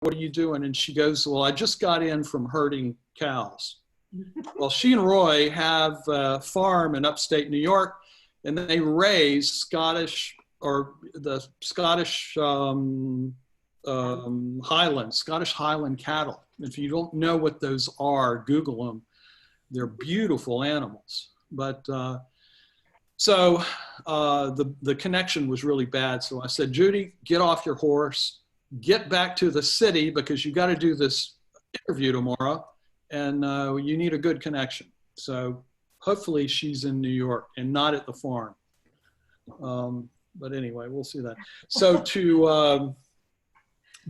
what are you doing? And she goes, well, I just got in from herding cows. Well, she and Roy have a farm in upstate New York, and they raise Scottish, or the Scottish Scottish Highland cattle. If you don't know what those are, Google them. They're beautiful animals. But so the connection was really bad. So I said, Judy, get off your horse, get back to the city, because you got to do this interview tomorrow, and you need a good connection. So hopefully she's in New York and not at the farm. But anyway, we'll see that. So to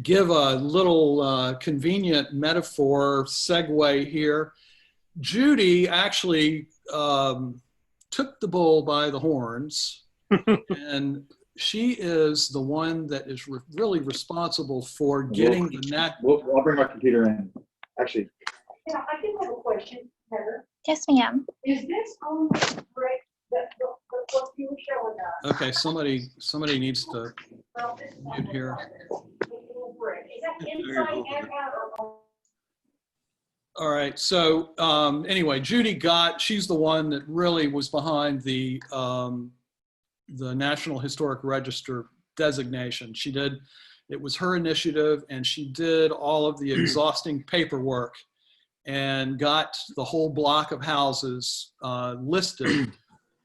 give a little convenient metaphor segue here, Judy actually took the bull by the horns, and she is the one that is really responsible for getting the net. I'll bring my computer in. Actually. Yeah, I do have a question, Heather. Yes, ma'am. Is this on the brick that what you were showing us? Okay, somebody needs to mute here. Brick. Is that inside and out or? All right, so anyway, she's the one that really was behind the National Historic Register designation. It was her initiative, and she did all of the exhausting paperwork and got the whole block of houses listed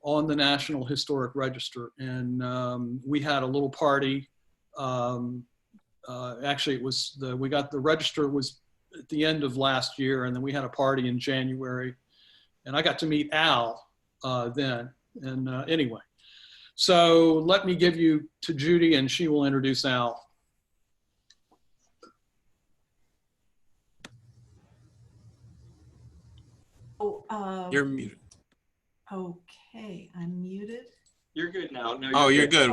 on the National Historic Register. And we had a little party. Actually, we got the register was at the end of last year, and then we had a party in January, and I got to meet Al then. And anyway, so let me give you to Judy, and she will introduce Al. Oh, You're muted. okay, I'm muted. You're good now. No, you're good.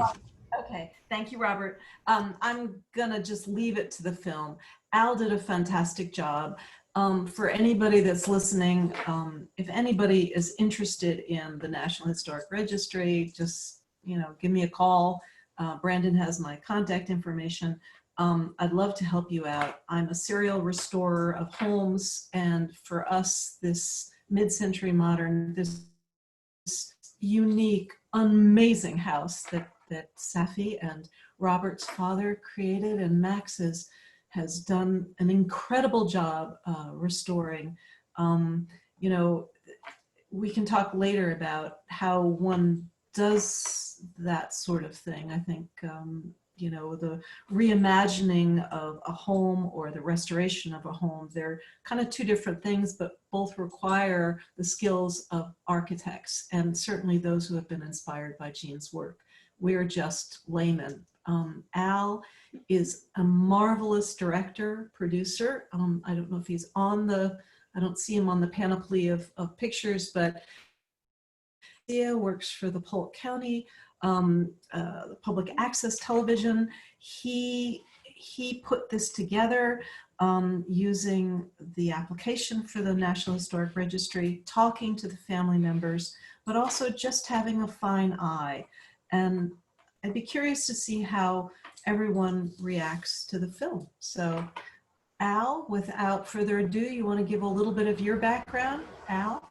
Okay, thank you, Robert. I'm gonna just leave it to the film. Al did a fantastic job. For anybody that's listening, if anybody is interested in the National Historic Registry, just give me a call. Brandon has my contact information. I'd love to help you out. I'm a serial restorer of homes, and for us, this mid-century modern, this unique, amazing house that Safi and Robert's father created, and Max has done an incredible job restoring. We can talk later about how one does that sort of thing. I think, the reimagining of a home or the restoration of a home, they're kind of two different things, but both require the skills of architects, and certainly those who have been inspired by Gene's work. We're just laymen. Al is a marvelous director, producer. I don't know if he's I don't see him on the panoply of pictures, but he works for the Polk County Public Access Television. He put this together using the application for the National Historic Registry, talking to the family members, but also just having a fine eye. And I'd be curious to see how everyone reacts to the film. So Al, without further ado, you want to give a little bit of your background, Al?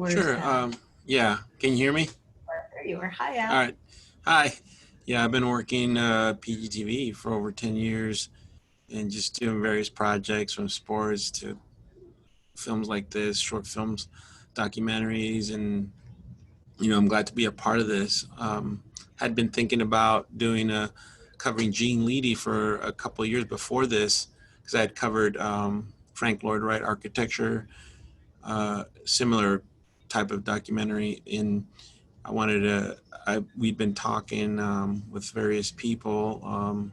Sure. Al? Yeah. Can you hear me? There you are. Hi, Al. All right. Hi. Yeah, I've been working PGTV for over 10 years and just doing various projects from sports to films like this, short films, documentaries, and I'm glad to be a part of this. Had been thinking about covering Gene Leedy for a couple of years before this, because I had covered Frank Lloyd Wright architecture, similar type of documentary. We'd been talking with various people,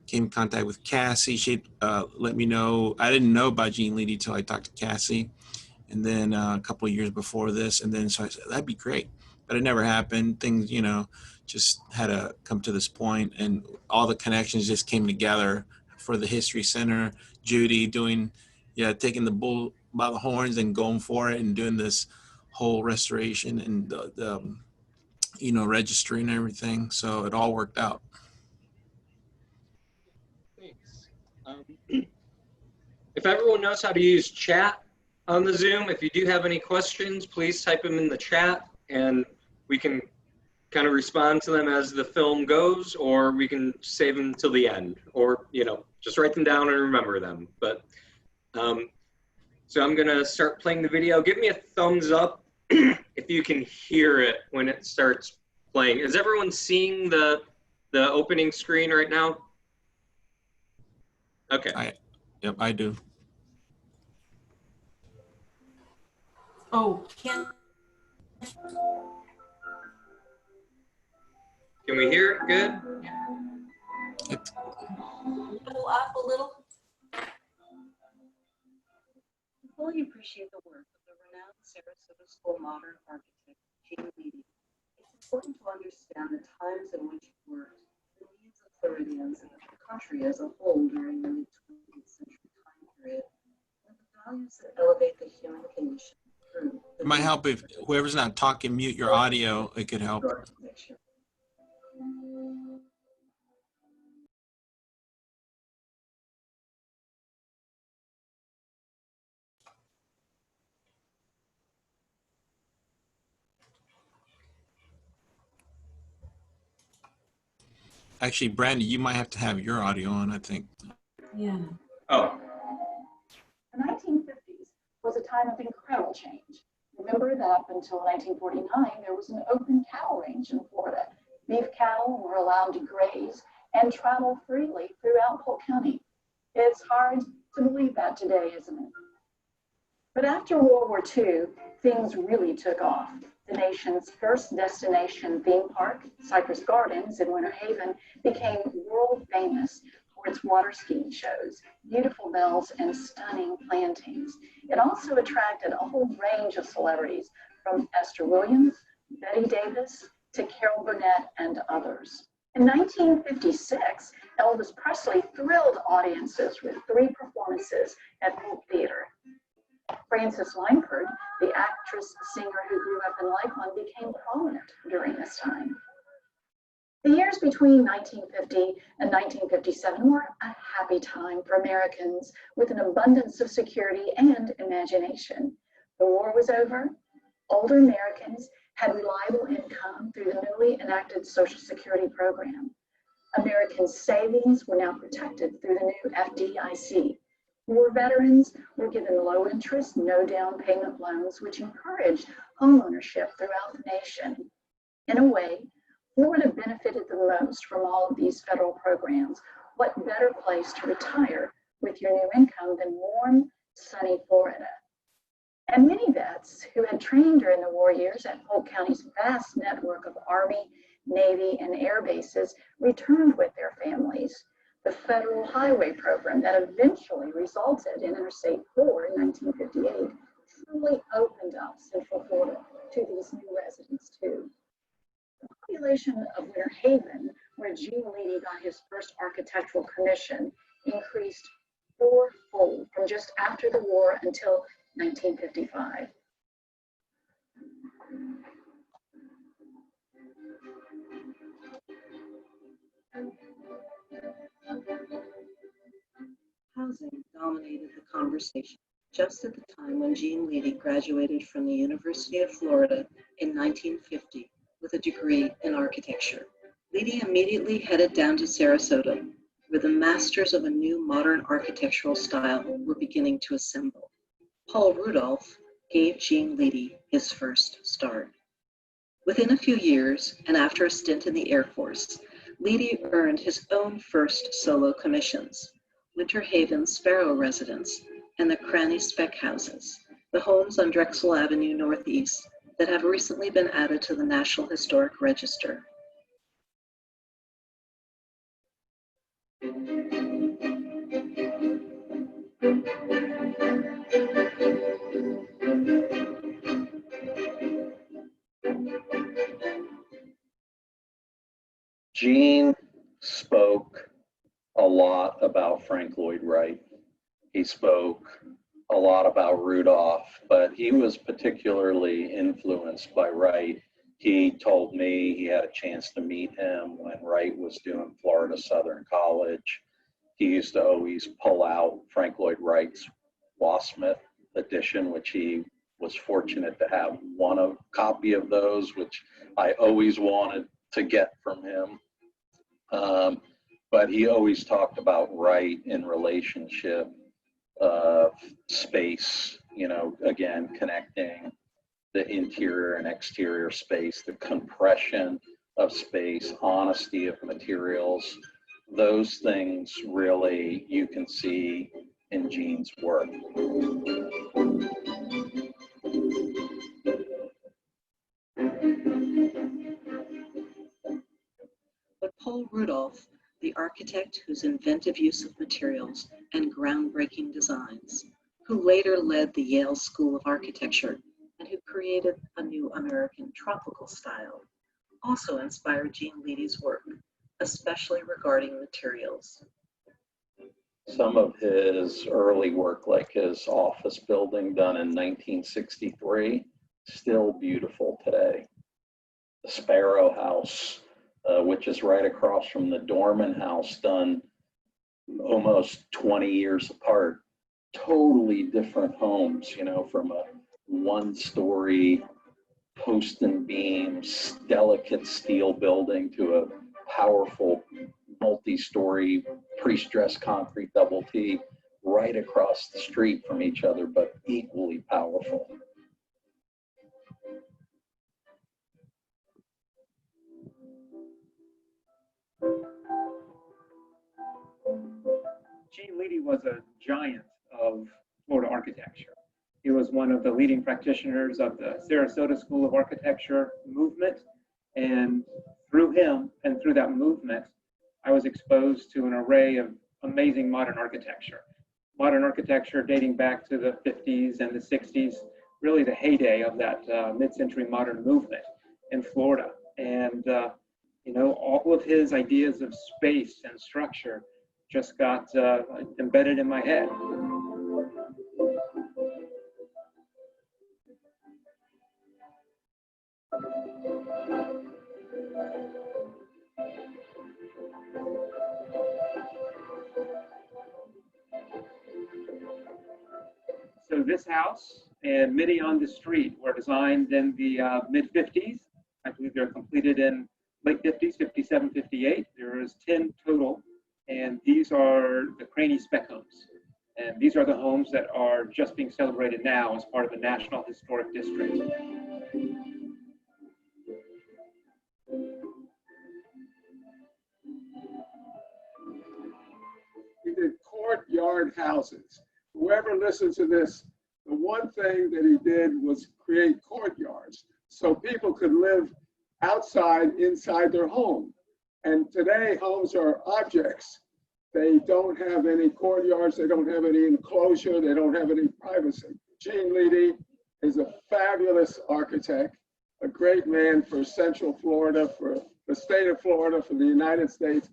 came in contact with Cassie. She let me know. I didn't know about Gene Leedy till I talked to Cassie. And then a couple of years before this, and then so I said, that'd be great. But it never happened. Things, just had to come to this point, and all the connections just came together for the History Center. Judy taking the bull by the horns and going for it and doing this whole restoration and the registry and everything. So it all worked out. Thanks. If everyone knows how to use chat on the Zoom, if you do have any questions, please type them in the chat and we can kind of respond to them as the film goes, or we can save them till the end, or, you know, just write them down and remember them. But so I'm gonna start playing the video. Give me a thumbs up if you can hear it when it starts playing. Is everyone seeing the opening screen right now? Okay. Yep, I do. Oh, can Can we hear it good? It's, go up a little? To fully appreciate the work of the renowned Sarasota School modern architect, Gene Leedy, it's important to understand the times in which he worked, the needs of Floridians and of the country as a whole during the mid-20th century time period, and the values that elevate the human condition through the it might help if whoever's not talking, mute your audio. It could help. architecture. Actually, Brandy, you might have to have your audio on, I think. Yeah. Oh, The 1950s was a time of incredible change. Remember that up until 1949, there was an open cattle range in Florida. Beef cattle were allowed to graze and travel freely throughout Polk County. It's hard to believe that today, isn't it? But after World War II, things really took off. The nation's first destination theme park, Cypress Gardens in Winter Haven, became world famous for its water skiing shows, beautiful bells, and stunning plantings. It also attracted a whole range of celebrities, from Esther Williams, Betty Davis, to Carol Burnett, and others. In 1956, Elvis Presley thrilled audiences with 3 performances at Polk Theater. Frances Langford, the actress-singer who grew up in Lakeland, became prominent during this time. The years between 1950 and 1957 were a happy time for Americans with an abundance of security and imagination. The war was over. Older Americans had reliable income through the newly enacted Social Security program. American savings were now protected through the new FDIC. War veterans were given low interest, no down payment loans, which encouraged homeownership throughout the nation. In a way, Florida benefited the most from all of these federal programs. What better place to retire with your new income than warm, sunny Florida? And many vets who had trained during the war years at Polk County's vast network of Army, Navy, and air bases returned with their families. The federal highway program that eventually resulted in Interstate 4 in 1958 truly opened up Central Florida to these new residents too. The population of Winter Haven, where Gene Leedy got his first architectural commission, increased 4-fold from just after the war until 1955. Housing dominated the conversation just at the time when Gene Leedy graduated from the University of Florida in 1950 with a degree in architecture. Leedy immediately headed down to Sarasota, where the masters of a new modern architectural style were beginning to assemble. Paul Rudolph gave Gene Leedy his first start. Within a few years, and after a stint in the Air Force, Leedy earned his own first solo commissions: Winter Haven Sparrow Residence and the Cranny Spec Houses, the homes on Drexel Avenue Northeast that have recently been added to the National Historic Register. Gene spoke a lot about Frank Lloyd Wright. He spoke a lot about Rudolph, but he was particularly influenced by Wright. He told me he had a chance to meet him when Wright was doing Florida Southern College. he used to always pull out Frank Lloyd Wright's Wasmith edition, which he was fortunate to have copy of those, which I always wanted to get from him. But he always talked about Wright in relationship of space, you know, again, connecting the interior and exterior space, the compression of space, honesty of materials. Those things really you can see in Gene's work. But Paul Rudolph, the architect whose inventive use of materials and groundbreaking designs, who later led the Yale School of Architecture and who created a new American tropical style, also inspired Gene Leedy's work, especially regarding materials. Some of his early work, like his office building done in 1963, still beautiful today. The Sparrow House, which is right across from the Dorman House, done almost 20 years apart. Totally different homes, you know, from a one-story post and beams, delicate steel building to a powerful multi-story pre-stressed concrete double T right across the street from each other, but equally powerful. Gene Leedy was a giant of Florida architecture. He was one of the leading practitioners of the Sarasota School of Architecture movement. And through him and through that movement, I was exposed to an array of amazing modern architecture. Modern architecture dating back to the 50s and the 60s, really the heyday of that mid-century modern movement in Florida. And, you know, all of his ideas of space and structure just got embedded in my head. So this house and many on the street were designed in the mid-50s. I believe they're completed in late 50s, 57, 58. There is 10 total, and these are the Craney spec homes. And these are the homes that are just being celebrated now as part of the National Historic District. He did courtyard houses. Whoever listens to this, the one thing that he did was create courtyards so people could live outside, inside their home. And today, homes are objects. They don't have any courtyards, they don't have any enclosure, they don't have any privacy. Gene Leedy is a fabulous architect, a great man for Central Florida, for the state of Florida, for the United States.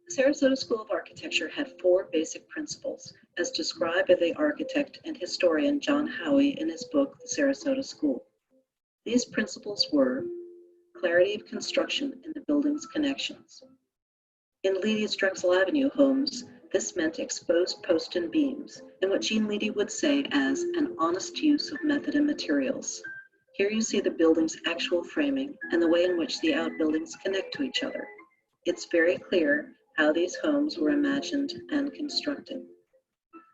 The Sarasota School of Architecture had 4 basic principles, as described by the architect and historian John Howie in his book, The Sarasota School. These principles were clarity of construction in the building's connections. In Leedy's Drexel Avenue homes, this meant exposed post and beams, and what Gene Leedy would say as an honest use of method and materials. Here you see the building's actual framing and the way in which the outbuildings connect to each other. It's very clear how these homes were imagined and constructed.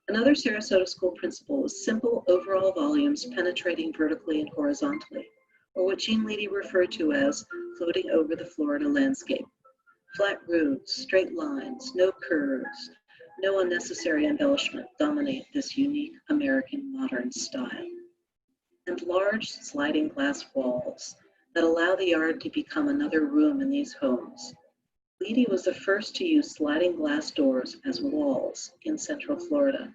Another Sarasota School principle was simple overall volumes penetrating vertically and horizontally, or what Gene Leedy referred to as floating over the Florida landscape. Flat roofs, straight lines, no curves, no unnecessary embellishment dominate this unique American modern style. And large sliding glass walls that allow the yard to become another room in these homes. Leedy was the first to use sliding glass doors as walls in Central Florida,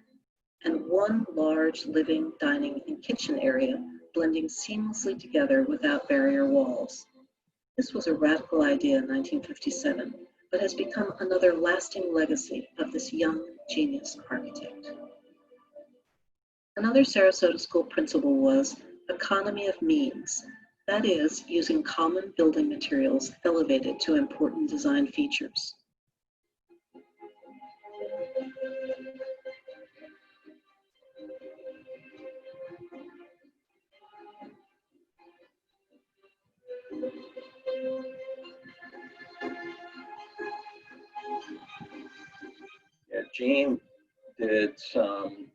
and one large living, dining, and kitchen area blending seamlessly together without barrier walls. This was a radical idea in 1957, but has become another lasting legacy of this young genius architect. Another Sarasota school principle was economy of means, that is, using common building materials elevated to important design features. Yeah, Gene did some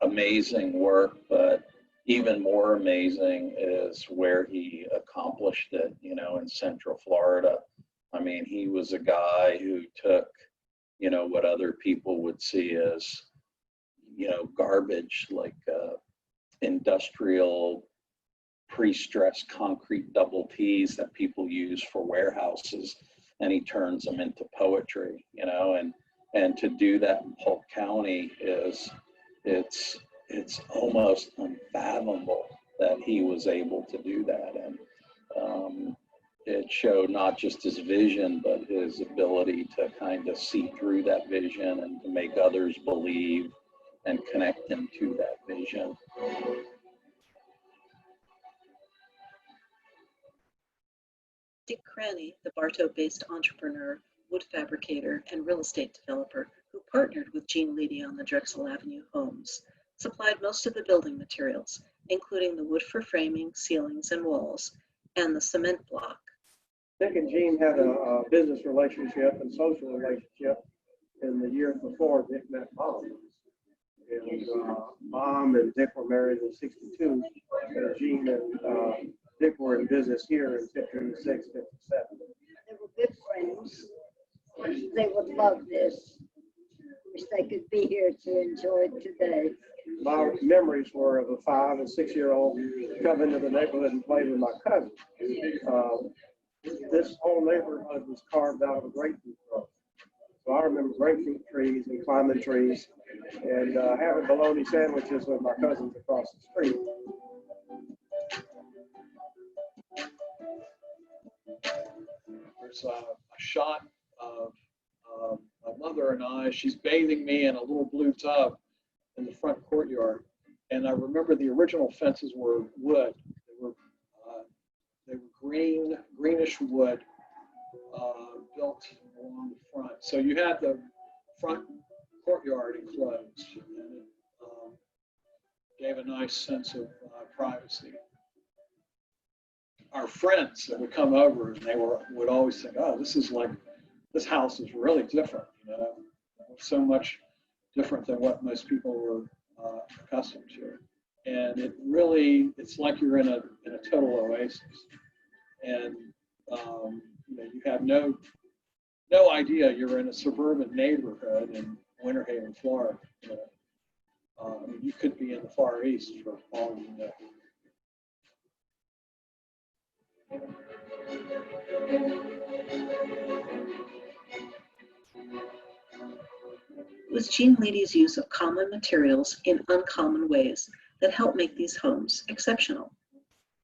amazing work, but even more amazing is where he accomplished it, you know, in Central Florida. I mean, he was a guy who took, you know, what other people would see as, you know, garbage, like industrial pre-stressed concrete double Ts that people use for warehouses, and he turns them into poetry, you know, and to do that in Polk County is, it's almost unfathomable that he was able to do that. And it showed not just his vision, but his ability to kind of see through that vision and to make others believe and connect them to that vision. Dick Cranny, the Bartow-based entrepreneur, wood fabricator, and real estate developer who partnered with Gene Leedy on the Drexel Avenue homes, supplied most of the building materials, including the wood for framing, ceilings, and walls, and the cement block. Dick and Gene had a business relationship and social relationship in the years before Dick met Mom. And Mom and Dick were married in '62, and Gene and Dick were in business here in 56, 57. They were good friends. They would love this. Wish they could be here to enjoy it today. My memories were of a 5- and 6-year-old come into the neighborhood and played with my cousin. This whole neighborhood was carved out of a grapefruit grove. So I remember grapefruit trees and climbing trees and having bologna sandwiches with my cousins across the street. There's a shot of my mother and I. She's bathing me in a little blue tub in the front courtyard. And I remember the original fences were wood. They were greenish wood built along the front. So you had the front courtyard enclosed, and it gave a nice sense of privacy. Our friends that would come over, and they would always think, "Oh, this house is really different. You know, so much different than what most people were accustomed to." And it's like you're in a total oasis, and you know, you have no idea you're in a suburban neighborhood in Winter Haven, Florida. You know, you could be in the Far East for all you know. It was Gene Leedy's use of common materials in uncommon ways that helped make these homes exceptional.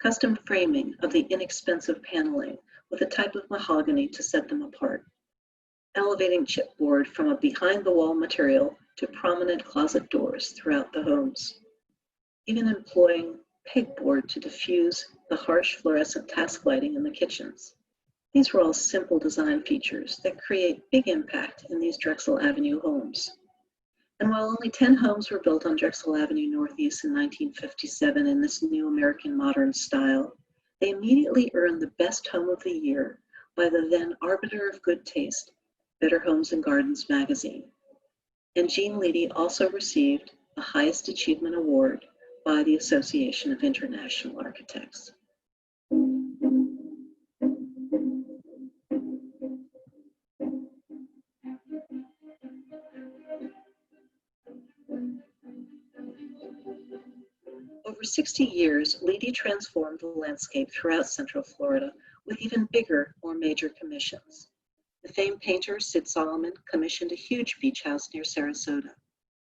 Custom framing of the inexpensive paneling with a type of mahogany to set them apart. Elevating chipboard from a behind-the-wall material to prominent closet doors throughout the homes. Even employing pegboard to diffuse the harsh fluorescent task lighting in the kitchens. These were all simple design features that create big impact in these Drexel Avenue homes. And while only 10 homes were built on Drexel Avenue Northeast in 1957 in this new American modern style, they immediately earned the Best Home of the Year by the then arbiter of good taste, Better Homes and Gardens magazine. And Gene Leedy also received the highest achievement award by the Association of International Architects. Over 60 years, Leedy transformed the landscape throughout Central Florida with even bigger, more major commissions. The famed painter Sid Solomon commissioned a huge beach house near Sarasota.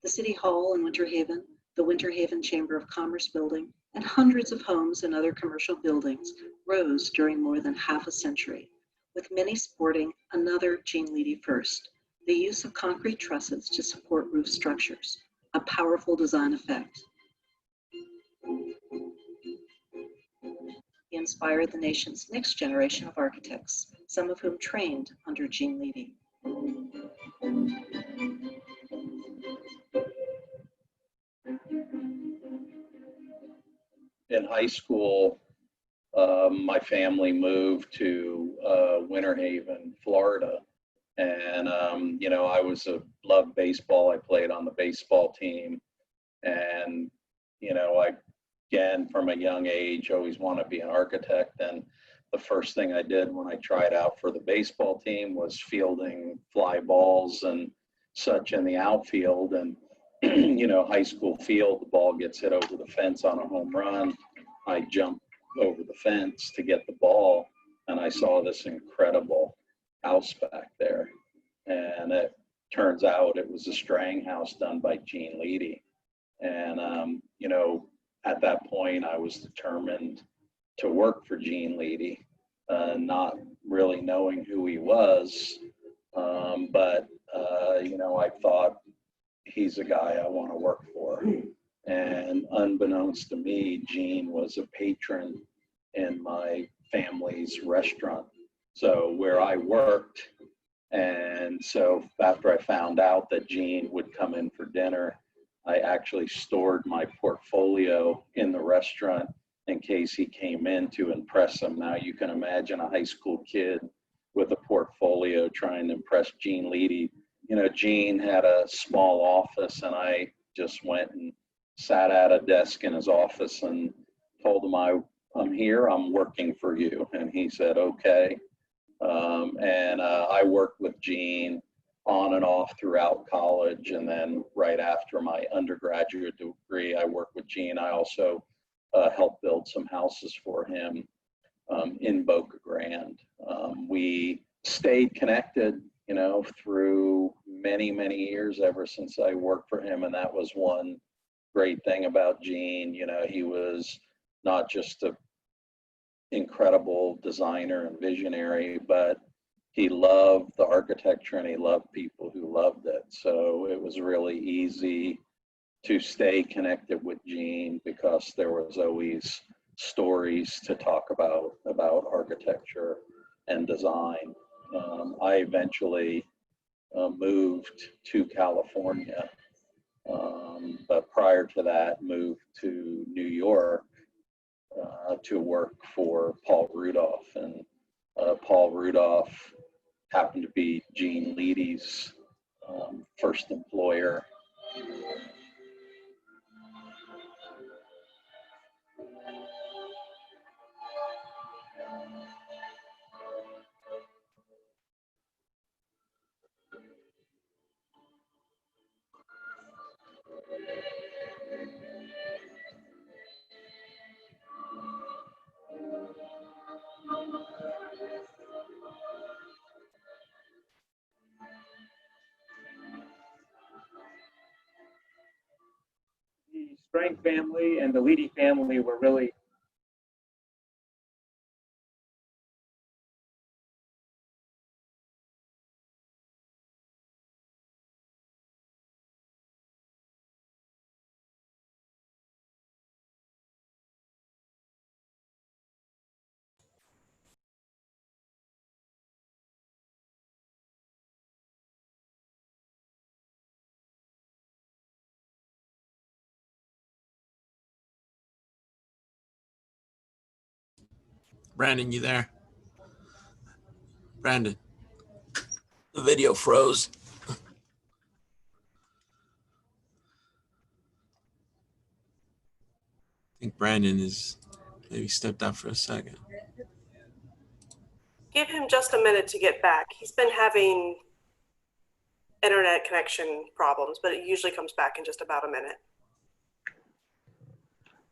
The City Hall in Winter Haven, the Winter Haven Chamber of Commerce building, and hundreds of homes and other commercial buildings rose during more than half a century, with many sporting another Gene Leedy first, the use of concrete trusses to support roof structures, a powerful design effect. inspire the nation's next generation of architects, some of whom trained under Gene Leedy. In high school, my family moved to Winter Haven, Florida. And, I loved baseball. I played on the baseball team. And, again, from a young age, always wanted to be an architect. And the first thing I did when I tried out for the baseball team was fielding fly balls and such in the outfield. And, high school field, the ball gets hit over the fence on a home run. I jump over the fence to get the ball, and I saw this incredible house back there. And it turns out it was a straying house done by Gene Leedy. And, at that point, I was determined to work for Gene Leedy, not really knowing who he was. But I thought he's a guy I want to work for. And unbeknownst to me, Gene was a patron in my family's restaurant, so where I worked. And so after I found out that Gene would come in for dinner, I actually stored my portfolio in the restaurant in case he came in to impress him. Now you can imagine a high school kid with a portfolio trying to impress Gene Leedy. Gene had a small office, and I just went and sat at a desk in his office and told him, I'm here, I'm working for you. And he said, okay. I worked with Gene on and off throughout college. And then right after my undergraduate degree, I worked with Gene. I also helped build some houses for him in Boca Grande. We stayed connected, through many, many years ever since I worked for him. And that was one great thing about Gene. He was not just an incredible designer and visionary, but he loved the architecture and he loved people who loved it. So it was really easy to stay connected with Gene because there was always stories to talk about architecture and design. I eventually moved to California, but prior to that moved to New York to work for Paul Rudolph. And Paul Rudolph happened to be Gene Leedy's first employer. The Strang family and the Leedy family were really Brandon, you there? Brandon, the video froze. I think Brandon is maybe stepped out for a second. Give him just a minute to get back. He's been having internet connection problems, but it usually comes back in just about a minute.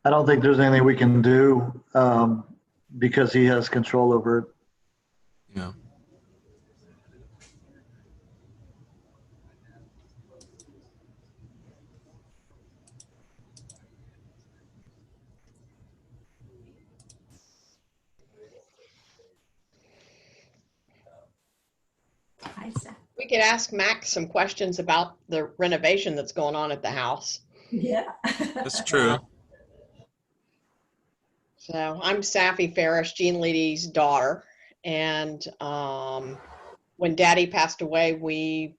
I don't think there's anything we can do because he has control over it. Yeah. We could ask Max some questions about the renovation that's going on at the house. Yeah. That's true. So I'm Safi Ferris, Gene Leedy's daughter. And when Daddy passed away, we,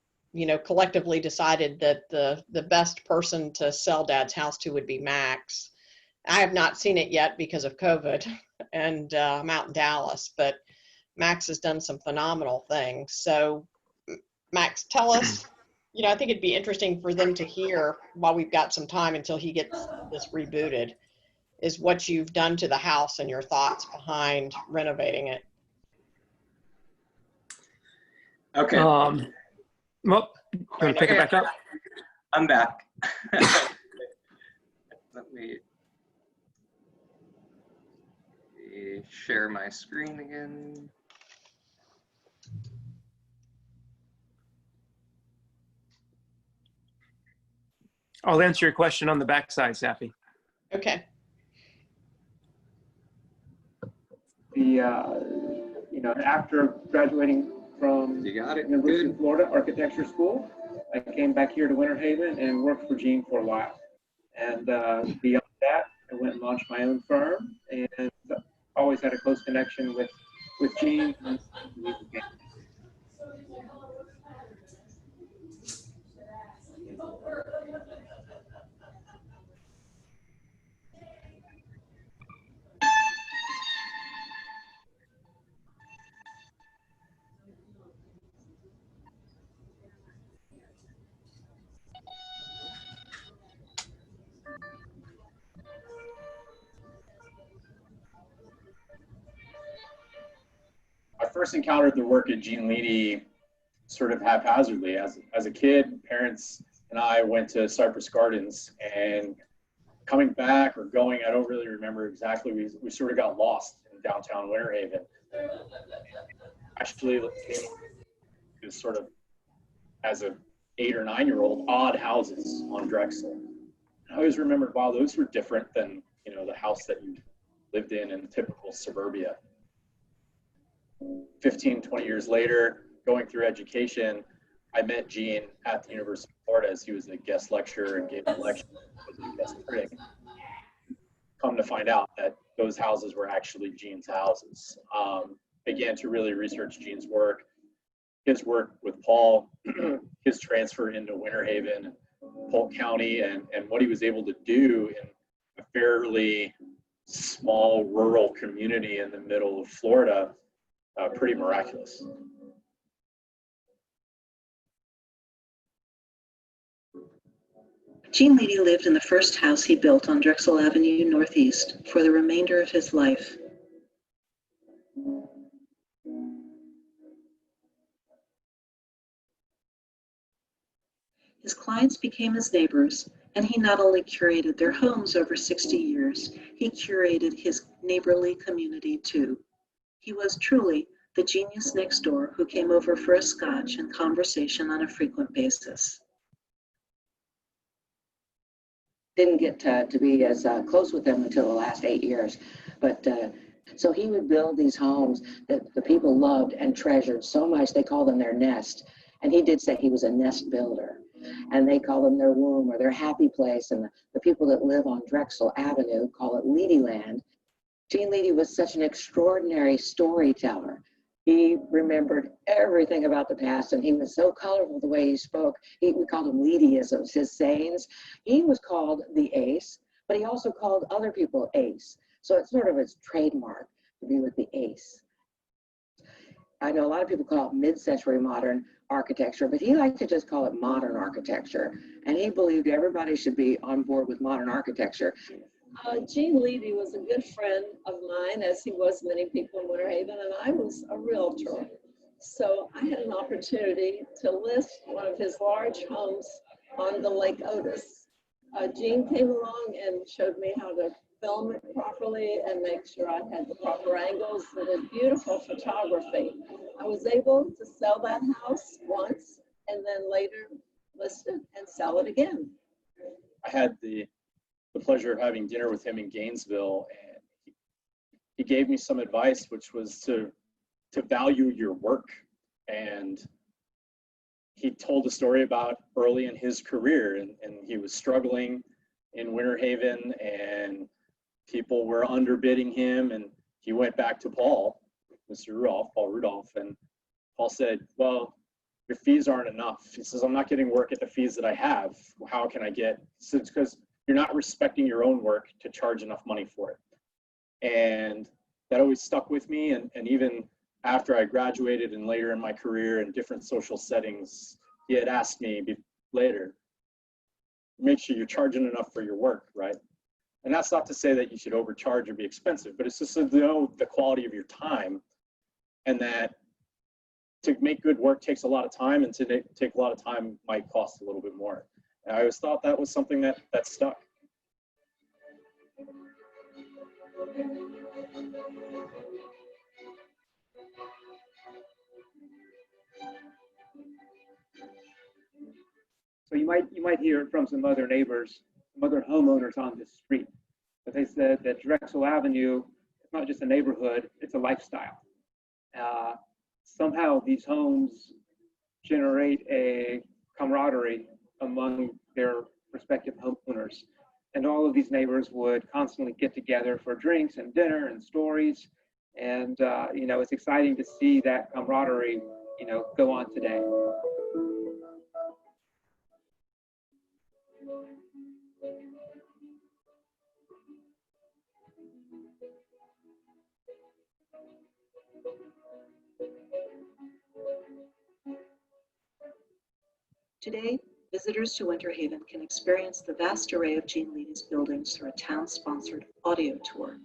collectively decided that the best person to sell Dad's house to would be Max. I have not seen it yet because of COVID, and I'm out in Dallas, but Max has done some phenomenal things. So Max, tell us, I think it'd be interesting for them to hear while we've got some time until he gets this rebooted, is what you've done to the house and your thoughts behind renovating it. Okay. Well, you want to pick it back up? I'm back. Let me share my screen again. I'll answer your question on the backside, Safi. Okay. After graduating from University of Florida Architecture School, I came back here to Winter Haven and worked for Gene for a while. And beyond that, I went and launched my own firm, and always had a close connection with Gene. I first encountered the work of Gene Leedy sort of haphazardly. As a kid, parents and I went to Cypress Gardens, and coming back or going, I don't really remember exactly. We sort of got lost in downtown Winter Haven. Actually, it was sort of, as a 8 or 9-year-old, odd houses on Drexel. I always remembered, wow, those were different than, the house that you lived in typical suburbia. 15, 20 years later, going through education, I met Gene at the University of Florida as he was a guest lecturer and gave a lecture as a guest critic. Come to find out that those houses were actually Gene's houses. Began to really research Gene's work, his work with Paul, his transfer into Winter Haven, Polk County, and what he was able to do in a fairly small rural community in the middle of Florida. Pretty miraculous. Gene Leedy lived in the first house he built on Drexel Avenue Northeast for the remainder of his life. His clients became his neighbors, and he not only curated their homes over 60 years, he curated his neighborly community too. He was truly the genius next door who came over for a scotch and conversation on a frequent basis. Didn't get to be as close with him until the last 8 years. But so he would build these homes that the people loved and treasured so much, they called them their nest. And he did say he was a nest builder. And they call them their womb or their happy place. And the people that live on Drexel Avenue call it Leedy Land. Gene Leedy was such an extraordinary storyteller. He remembered everything about the past, and he was so colorful the way he spoke. We called him Leedyisms, his sayings. He was called the ace, but he also called other people ace. So it's sort of his trademark to be with the ace. I know a lot of people call it mid-century modern architecture, but he liked to just call it modern architecture. And he believed everybody should be on board with modern architecture. Gene Leedy was a good friend of mine, as he was many people in Winter Haven, and I was a realtor. So I had an opportunity to list one of his large homes on the Lake Otis. Gene came along and showed me how to film it properly and make sure I had the proper angles and did beautiful photography. I was able to sell that house once and then later list it and sell it again. I had the pleasure of having dinner with him in Gainesville, and he gave me some advice, which was to value your work. And he told a story about early in his career, and he was struggling in Winter Haven and people were underbidding him, and he went back to Paul Rudolph, and Paul said, well, your fees aren't enough. He says, I'm not getting work at the fees that I have. How can I get? So it's because you're not respecting your own work to charge enough money for it. And that always stuck with me. And even after I graduated and later in my career in different social settings, he had asked me later, make sure you're charging enough for your work, right? And that's not to say that you should overcharge or be expensive, but it's just to know the quality of your time, and that to make good work takes a lot of time, and to take a lot of time might cost a little bit more. And I always thought that was something that stuck. So you might hear from some other neighbors, some other homeowners on this street, but they said that Drexel Avenue is not just a neighborhood, it's a lifestyle. Somehow these homes generate a camaraderie among their respective homeowners. And all of these neighbors would constantly get together for drinks and dinner and stories. And, it's exciting to see that camaraderie, go on today. Today, visitors to Winter Haven can experience the vast array of Gene Leedy's buildings through a town-sponsored audio tour.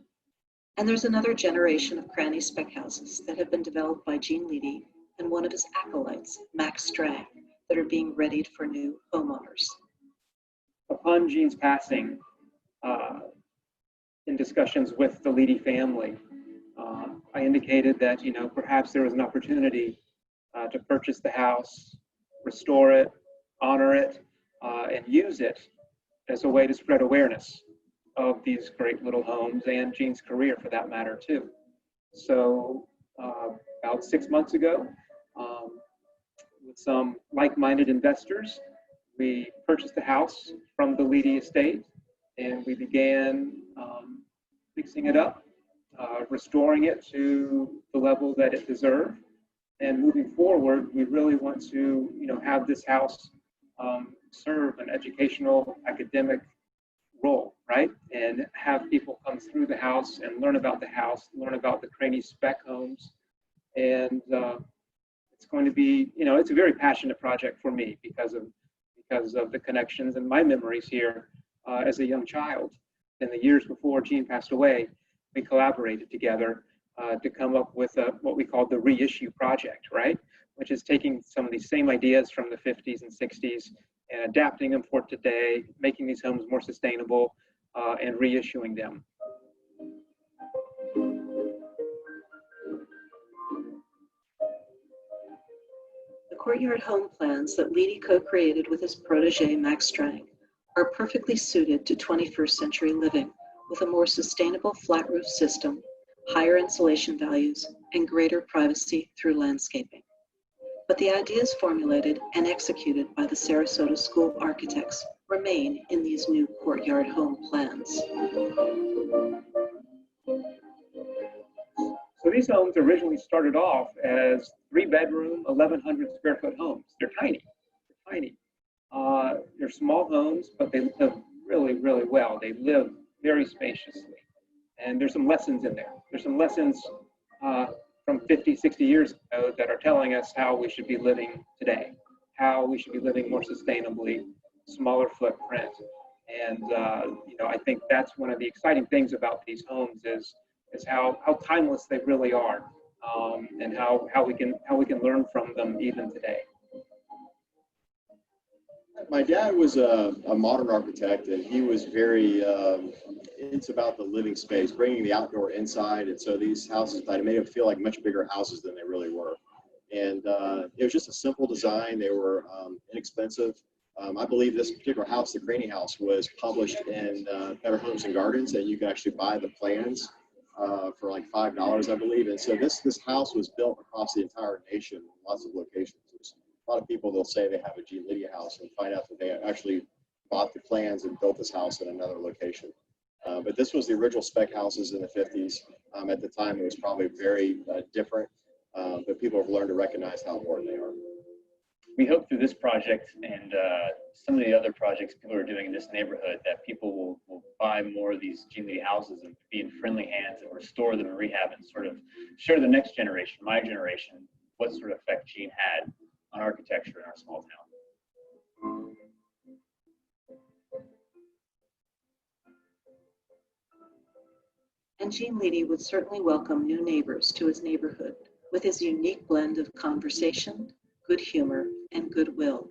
And there's another generation of cranny spec houses that have been developed by Gene Leedy and one of his acolytes, Max Strang, that are being readied for new homeowners. Upon Gene's passing, in discussions with the Leedy family, I indicated that, perhaps there was an opportunity to purchase the house, restore it, honor it, and use it as a way to spread awareness of these great little homes and Gene's career for that matter too. So about 6 months ago, with some like-minded investors, we purchased the house from the Leedy estate, and we began fixing it up, restoring it to the level that it deserved. And moving forward, we really want to, have this house serve an educational, academic role, right? And have people come through the house and learn about the house, learn about the Craney spec homes. And it's going to be, it's a very passionate project for me because of the connections and my memories here as a young child. In the years before Gene passed away, we collaborated together to come up with what we call the reissue project, right? Which is taking some of these same ideas from the 50s and 60s and adapting them for today, making these homes more sustainable, and reissuing them. The courtyard home plans that Leedy co-created with his protege, Max Strang, are perfectly suited to 21st century living with a more sustainable flat roof system, higher insulation values, and greater privacy through landscaping. But the ideas formulated and executed by the Sarasota School architects remain in these new courtyard home plans. So these homes originally started off as 3-bedroom, 1,100 square foot homes. They're tiny, they're small homes, but they live really, really well. They live very spaciously. And there's some lessons in there. There's some lessons from 50, 60 years ago that are telling us how we should be living today, how we should be living more sustainably, smaller footprint. And I think that's one of the exciting things about these homes is how timeless they really are, and how we can learn from them even today. My dad was a modern architect, and he was very into about the living space, bringing the outdoor inside. And so these houses, I made them feel like much bigger houses than they really were. And it was just a simple design. They were inexpensive. I believe this particular house, the Craney house, was published in Better Homes and Gardens, and you can actually buy the plans for like $5, I believe. And so this house was built across the entire nation, lots of locations. There's a lot of people, they'll say they have a Gene Leedy house and find out that they actually bought the plans and built this house in another location. But this was the original spec houses in the 50s. At the time, it was probably very different, but people have learned to recognize how important they are. We hope through this project and some of the other projects people are doing in this neighborhood that people will buy more of these Gene Leedy houses and be in friendly hands and restore them and rehab and sort of show the next generation, my generation, what sort of effect Gene had on architecture in our small town. And Gene Leedy would certainly welcome new neighbors to his neighborhood with his unique blend of conversation, good humor, and goodwill.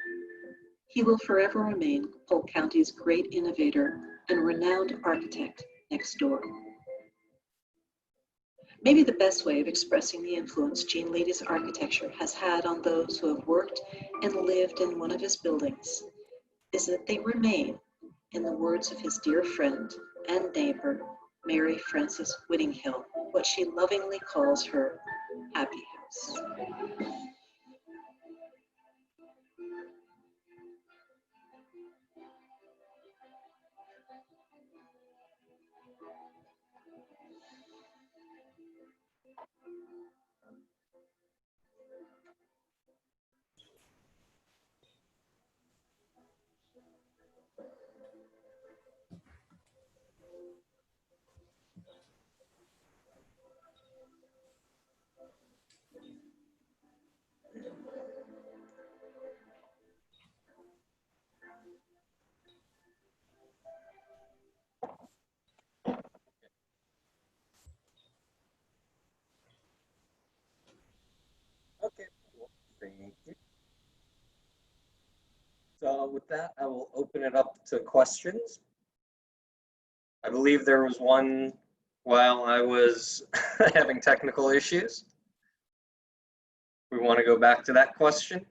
He will forever remain Polk County's great innovator and renowned architect next door. Maybe the best way of expressing the influence Gene Leedy's architecture has had on those who have worked and lived in one of his buildings is that they remain, in the words of his dear friend and neighbor, Mary Frances Whittinghill, what she lovingly calls her happy house. Okay, thank you. So with that, I will open it up to questions. I believe there was one while I was having technical issues. We want to go back to that question.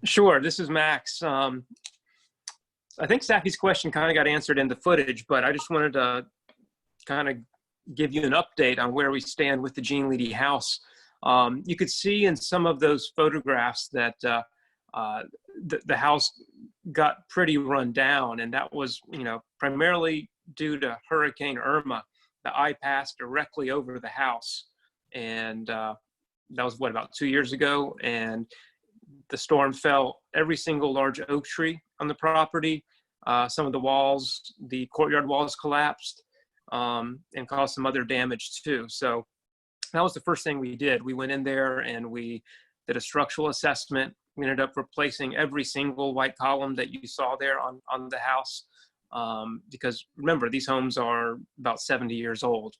Sure, this is Max. I think Safi's question kind of got answered in the footage, but I just wanted to kind of give you an update on where we stand with the Gene Leedy house. You could see in some of those photographs that the house got pretty run down, and that was, primarily due to Hurricane Irma. The eye passed directly over the house, and that was about 2 years ago, and the storm fell every single large oak tree on the property. Some of the walls, the courtyard walls collapsed, and caused some other damage too. So that was the first thing we did. We went in there and we did a structural assessment. We ended up replacing every single white column that you saw there on the house, because remember, these homes are about 70 years old.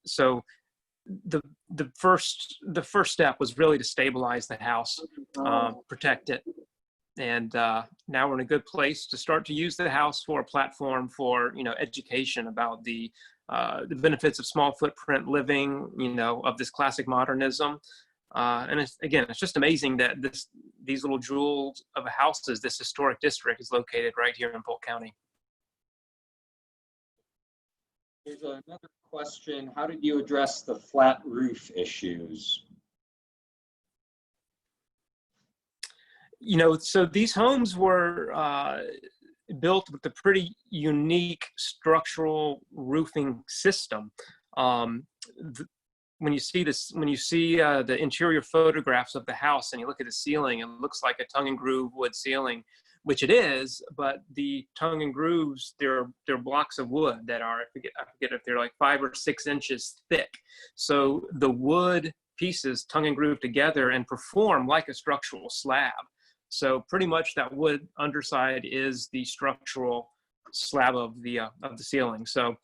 So the first step was really to stabilize the house, protect it. And now we're in a good place to start to use the house for a platform for, education about the benefits of small footprint living, of this classic modernism. And it's just amazing that these little jewels of houses, this historic district, is located right here in Polk County. There's another question. How did you address the flat roof issues? So these homes were built with a pretty unique structural roofing system. When you see the interior photographs of the house and you look at the ceiling, it looks like a tongue and groove wood ceiling, which it is, but the tongue and grooves, they're blocks of wood that are, I forget if they're like 5 or 6 inches thick. So the wood pieces tongue and groove together and perform like a structural slab. So pretty much that wood underside is the structural slab of the ceiling. So,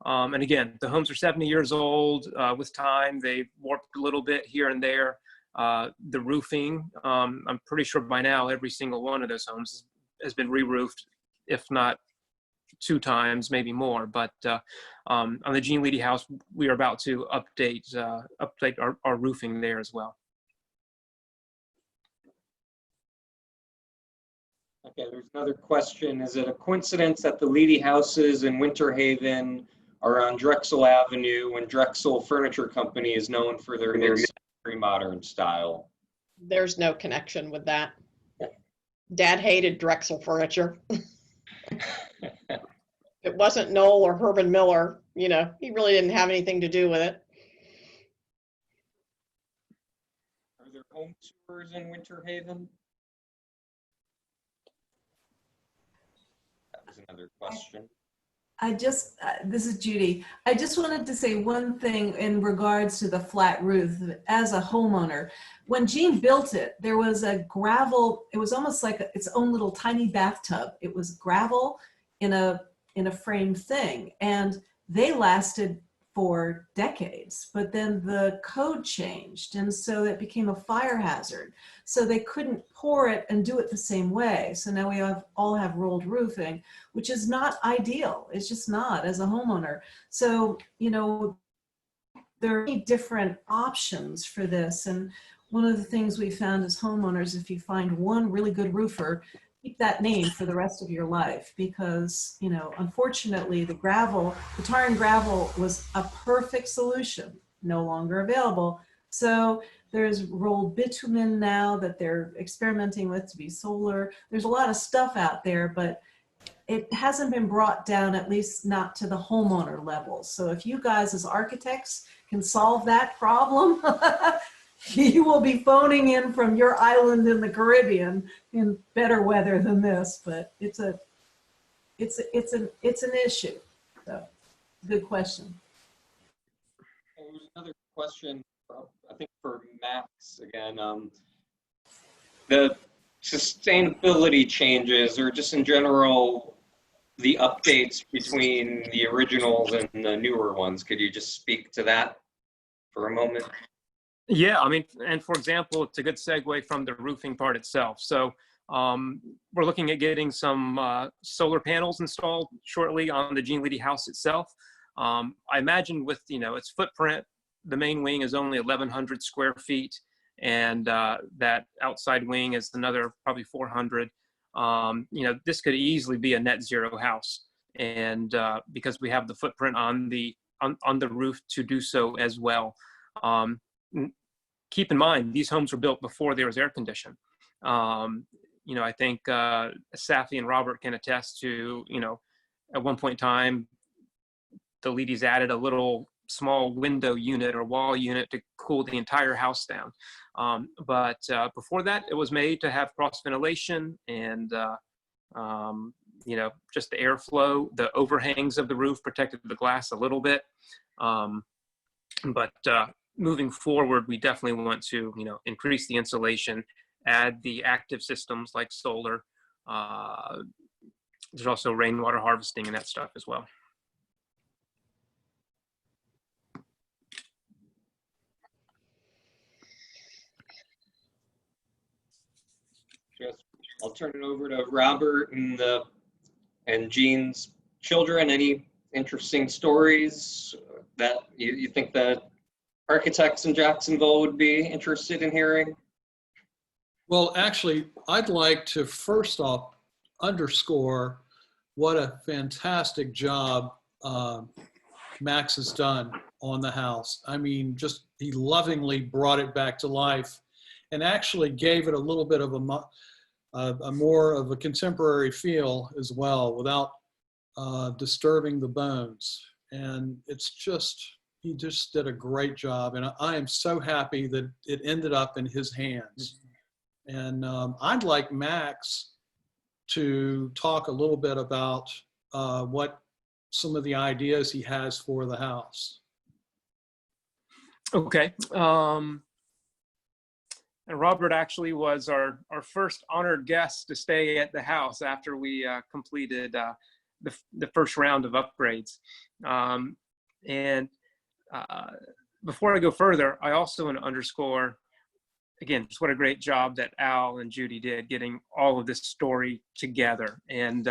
and again, the homes are 70 years old. With time, they've warped a little bit here and there. The roofing, I'm pretty sure by now every single one of those homes has been re-roofed, if not 2 times, maybe more. But on the Gene Leedy house, we are about to update our roofing there as well. Okay, there's another question. Is it a coincidence that the Leedy houses in Winter Haven are on Drexel Avenue when Drexel Furniture Company is known for their mid-century modern style? There's no connection with that. Dad hated Drexel furniture. It wasn't Noel or Herman Miller, you know, he really didn't have anything to do with it. Are there home tours in Winter Haven? That was another question. I just, this is Judy. I just wanted to say one thing in regards to the flat roof. As a homeowner, when Gene built it, there was a gravel, it was almost like its own little tiny bathtub. It was gravel in a framed thing, and they lasted for decades, but then the code changed, and so it became a fire hazard. So they couldn't pour it and do it the same way. So now we all have rolled roofing, which is not ideal. It's just not as a homeowner. So, you know, there are many different options for this. And one of the things we found as homeowners, if you find one really good roofer, keep that name for the rest of your life, because, you know, unfortunately the tar and gravel was a perfect solution, no longer available. So there's rolled bitumen now that they're experimenting with to be solar. There's a lot of stuff out there, but it hasn't been brought down, at least not to the homeowner level. So if you guys as architects can solve that problem, you will be phoning in from your island in the Caribbean in better weather than this, but it's an issue. So, good question. There's another question, I think for Max again. The sustainability changes, or just in general, the updates between the originals and the newer ones. Could you just speak to that for a moment? Yeah, I mean, and for example, it's a good segue from the roofing part itself. So we're looking at getting some solar panels installed shortly on the Gene Leedy house itself. I imagine with, you know, its footprint, the main wing is only 1,100 square feet, and that outside wing is another probably 400. You know, this could easily be a net zero house, and because we have the footprint on the roof to do so as well. Keep in mind, these homes were built before there was air conditioning. You know, I think Safi and Robert can attest to, you know, at one point in time, the Leedys added a little small window unit or wall unit to cool the entire house down. But before that, it was made to have cross ventilation and, you know, just the airflow. The overhangs of the roof protected the glass a little bit. But moving forward, we definitely want to, you know, increase the insulation, add the active systems like solar. There's also rainwater harvesting and that stuff as well. I'll turn it over to Robert and Gene's children. Any interesting stories that you think that architects in Jacksonville would be interested in hearing? Well, actually, I'd like to first off underscore what a fantastic job Max has done on the house. I mean, just he lovingly brought it back to life and actually gave it a little bit of a more of a contemporary feel as well, without disturbing the bones. And it's just, he just did a great job. And I am so happy that it ended up in his hands. And I'd like Max to talk a little bit about what some of the ideas he has for the house. Okay. And Robert actually was our first honored guest to stay at the house after we completed the first round of upgrades. And before I go further, I also want to underscore, again, just what a great job that Al and Judy did getting all of this story together. And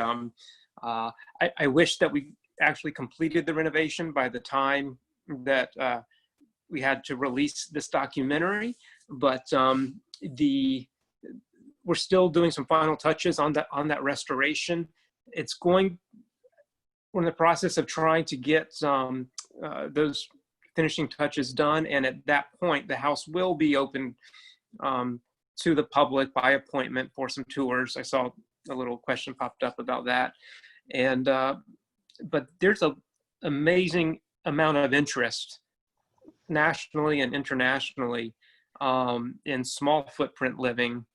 I wish that we actually completed the renovation by the time that we had to release this documentary, but we're still doing some final touches on that restoration. We're in the process of trying to get those finishing touches done, and at that point, the house will be open to the public by appointment for some tours. I saw a little question popped up about that. And, but there's a amazing amount of interest nationally and internationally in small footprint living.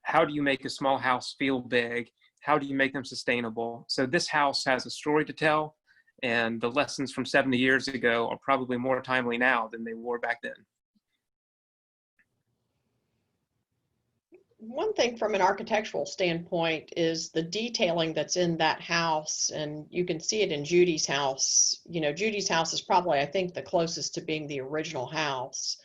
How do you make a small house feel big? How do you make them sustainable? So this house has a story to tell, and the lessons from 70 years ago are probably more timely now than they were back then. One thing from an architectural standpoint is the detailing that's in that house, and you can see it in Judy's house. You know, Judy's house is probably, I think, the closest to being the original house.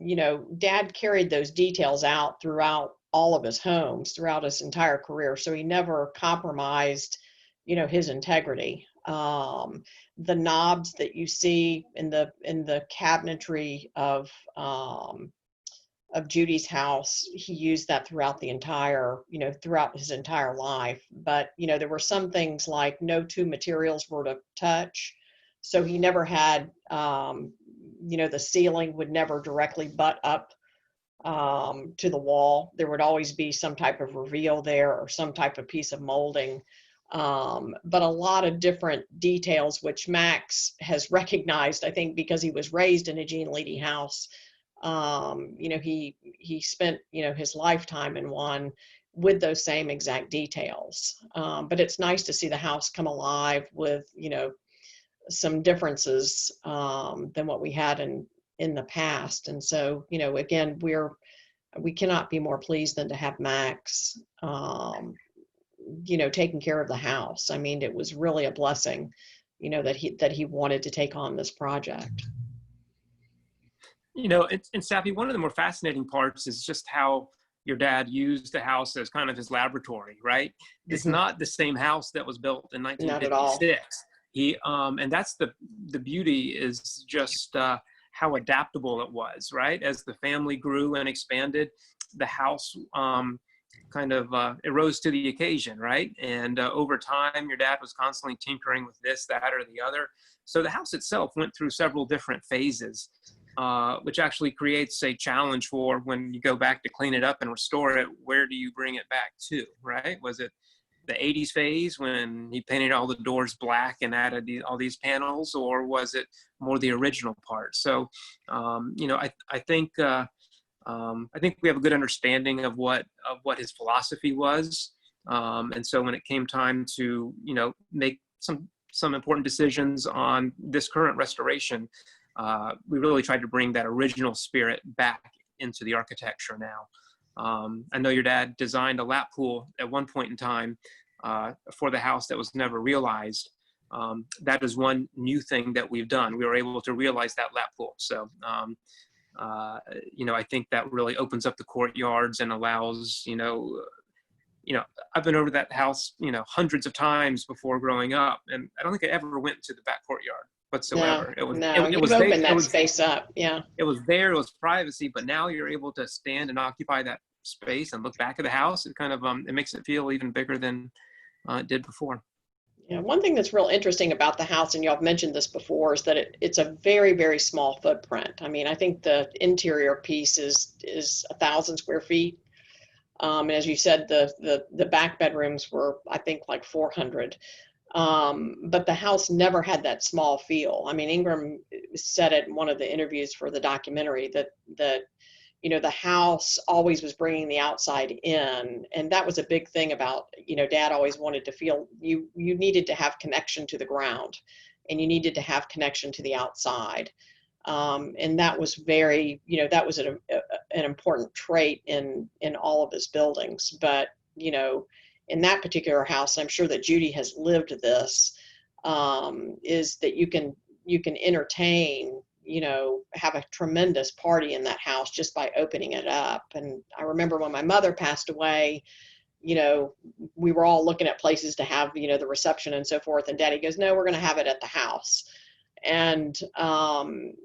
You know, Dad carried those details out throughout all of his homes, throughout his entire career, so he never compromised, you know, his integrity. The knobs that you see in the cabinetry of Judy's house, he used that throughout the entire, you know, throughout his entire life. But, you know, there were some things like no two materials were to touch. So he never had, you know, the ceiling would never directly butt up to the wall. There would always be some type of reveal there or some type of piece of molding. But a lot of different details, which Max has recognized, I think, because he was raised in a Gene Leedy house. You know, he spent, you know, his lifetime in one with those same exact details. But it's nice to see the house come alive with, you know, some differences than what we had in the past. And so, you know, again, we cannot be more pleased than to have Max, you know, taking care of the house. I mean, it was really a blessing, you know, that he wanted to take on this project. You know, and Sappy, one of the more fascinating parts is just how your dad used the house as kind of his laboratory, right? It's not the same house that was built in 1956. He, and that's the beauty is just how adaptable it was, right? As the family grew and expanded, the house kind of it rose to the occasion, right? And over time, your dad was constantly tinkering with this, that, or the other. So the house itself went through several different phases. Which actually creates a challenge for when you go back to clean it up and restore it, where do you bring it back to, right? Was it the 80s phase when he painted all the doors black and added all these panels, or was it more the original part? So, you know, I think we have a good understanding of what his philosophy was. And so when it came time to, you know, make some important decisions on this current restoration, we really tried to bring that original spirit back into the architecture now. I know your dad designed a lap pool at one point in time for the house that was never realized. That is one new thing that we've done. We were able to realize that lap pool. So, you know, I think that really opens up the courtyards and allows, you know, I've been over that house, you know, hundreds of times before growing up, and I don't think I ever went to the back courtyard whatsoever. It was open that space up. Yeah. It was there, it was privacy, but now you're able to stand and occupy that space and look back at the house. It kind of, it makes it feel even bigger than it did before. Yeah, one thing that's real interesting about the house, and y'all have mentioned this before, is that it's a very, very small footprint. I mean, I think the interior piece is 1,000 square feet. And as you said, the back bedrooms were, I think, like 400. But the house never had that small feel. I mean, Ingram said it in one of the interviews for the documentary that you know, the house always was bringing the outside in, and that was a big thing about, you know, Dad always wanted to feel you needed to have connection to the ground, and you needed to have connection to the outside. And that was very, you know, that was an important trait in all of his buildings. But, you know, in that particular house, I'm sure that Judy has lived this, is that you can entertain, you know, have a tremendous party in that house just by opening it up. And I remember when my mother passed away, you know, we were all looking at places to have, you know, the reception and so forth. And Daddy goes, no, we're going to have it at the house. And,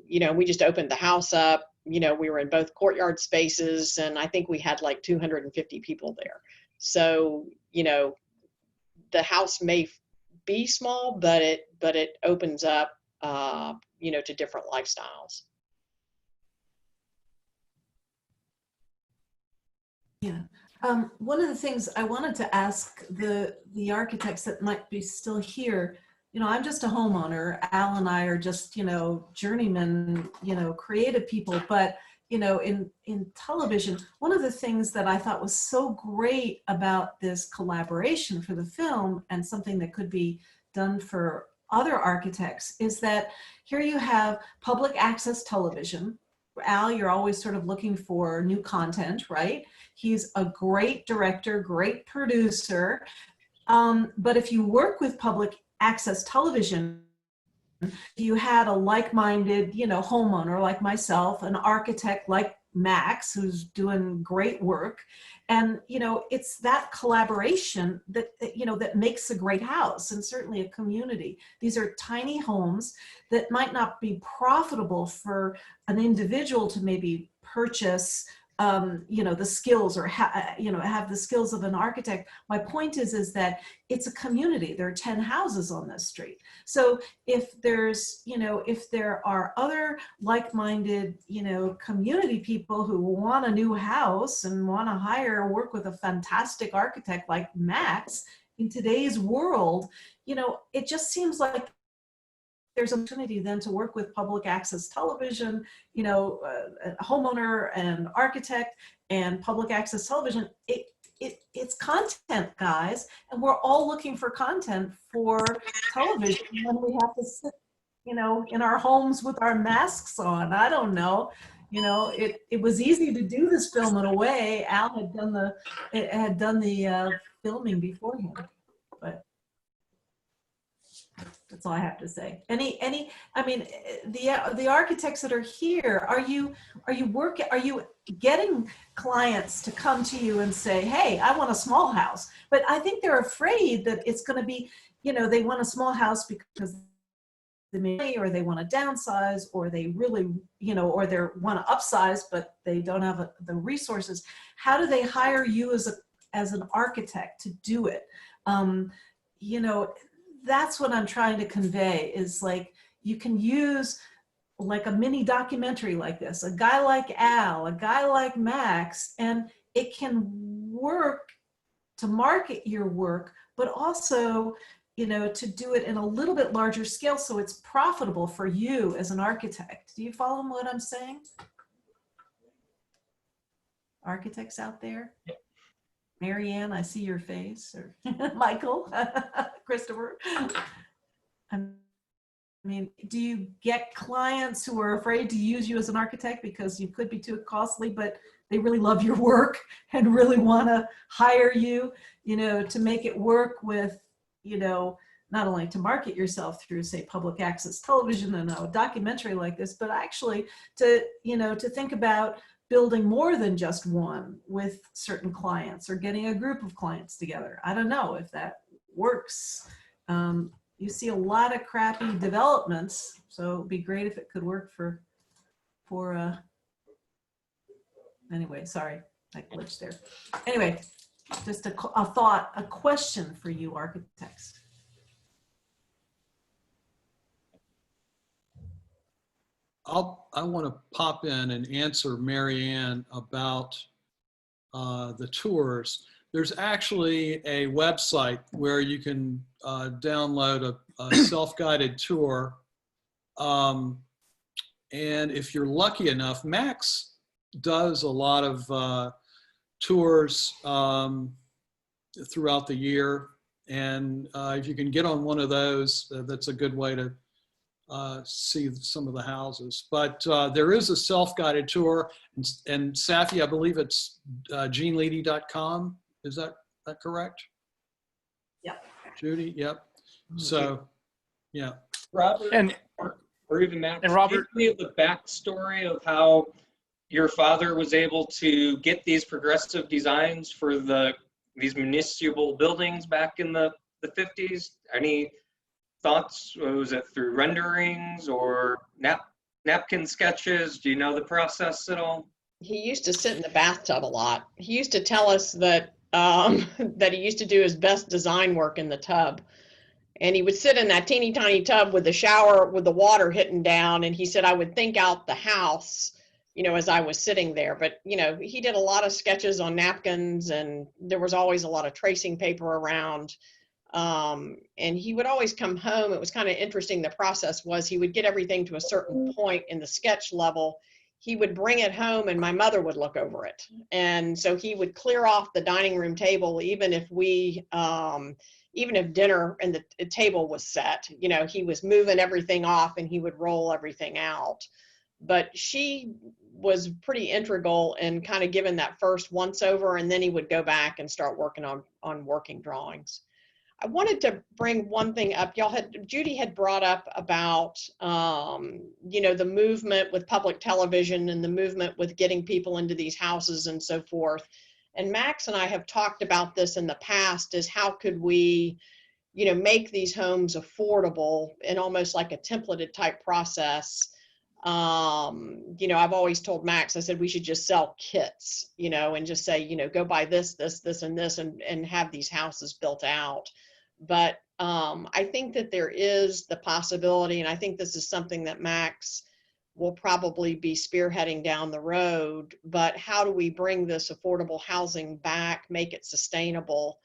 you know, we just opened the house up. You know, we were in both courtyard spaces, and I think we had like 250 people there. So, you know, the house may be small, but it opens up, you know, to different lifestyles. Yeah. One of the things I wanted to ask the architects that might be still here, I'm just a homeowner. Al and I are just, journeyman, creative people. But, in television, one of the things that I thought was so great about this collaboration for the film, and something that could be done for other architects, is that here you have public access television. Al, you're always sort of looking for new content, right? He's a great director, great producer. But if you work with public access television, you had a like-minded, homeowner like myself, an architect like Max, who's doing great work. And, it's that collaboration that makes a great house, and certainly a community. These are tiny homes that might not be profitable for an individual to maybe purchase, the skills, or have the skills of an architect. My point is that it's a community. There are 10 houses on this street. So if there's, if there are other like-minded, community people who want a new house and want to hire or work with a fantastic architect like Max, in today's world, it just seems like there's an opportunity then to work with public access television, a homeowner and architect and public access television. It's content, guys, and we're all looking for content for television when we have to sit, in our homes with our masks on. I don't know. It was easy to do this film in a way. Al had done the filming beforehand, but that's all I have to say. The architects that are here, are you getting clients to come to you and say, hey, I want a small house? But I think they're afraid that it's going to be, they want a small house because they may, or they want to downsize, or they really, or they want to upsize, but they don't have the resources. How do they hire you as an architect to do it? That's what I'm trying to convey, is like, you can use like a mini documentary like this, a guy like Al, a guy like Max, and it can work to market your work, but also, to do it in a little bit larger scale so it's profitable for you as an architect. Do you follow what I'm saying? Architects out there? Marianne, I see your face, or Michael, Christopher. I mean, do you get clients who are afraid to use you as an architect because you could be too costly, but they really love your work and really want to hire you, to make it work with, not only to market yourself through, say, public access television and a documentary like this, but actually to, to think about building more than just one with certain clients, or getting a group of clients together. I don't know if that works. You see a lot of crappy developments, so it'd be great if it could work for anyway, sorry, I glitched there. Anyway, just a thought, a question for you architects. I want to pop in and answer Marianne about the tours. There's actually a website where you can download a self-guided tour. And if you're lucky enough, Max does a lot of tours throughout the year. And if you can get on one of those, that's a good way to see some of the houses. But there is a self-guided tour, and Safi, I believe it's geneleedy.com. Is that correct? Yep. Judy, yep. So, yeah. Robert, or even Max, and Robert, do you have the backstory of how your father was able to get these progressive designs for these municipal buildings back in the 50s? Any thoughts? Was it through renderings or napkin sketches? Do you know the process at all? He used to sit in the bathtub a lot. He used to tell us that that he used to do his best design work in the tub. And he would sit in that teeny tiny tub with the shower, with the water hitting down. And he said, I would think out the house, as I was sitting there. But, he did a lot of sketches on napkins, and there was always a lot of tracing paper around. And he would always come home. It was kind of interesting. The process was he would get everything to a certain point in the sketch level. He would bring it home and my mother would look over it. And so he would clear off the dining room table, even if dinner and the table was set, he was moving everything off and he would roll everything out. But she was pretty integral in kind of giving that first once over, and then he would go back and start working on working drawings. I wanted to bring one thing up. Judy had brought up about, the movement with public television and the movement with getting people into these houses and so forth. And Max and I have talked about this in the past, is how could we, make these homes affordable in almost like a templated type process. I've always told Max, I said, we should just sell kits, and just say, go buy this, and this, and have these houses built out. But I think that there is the possibility, and I think this is something that Max will probably be spearheading down the road, but how do we bring this affordable housing back, make it sustainable,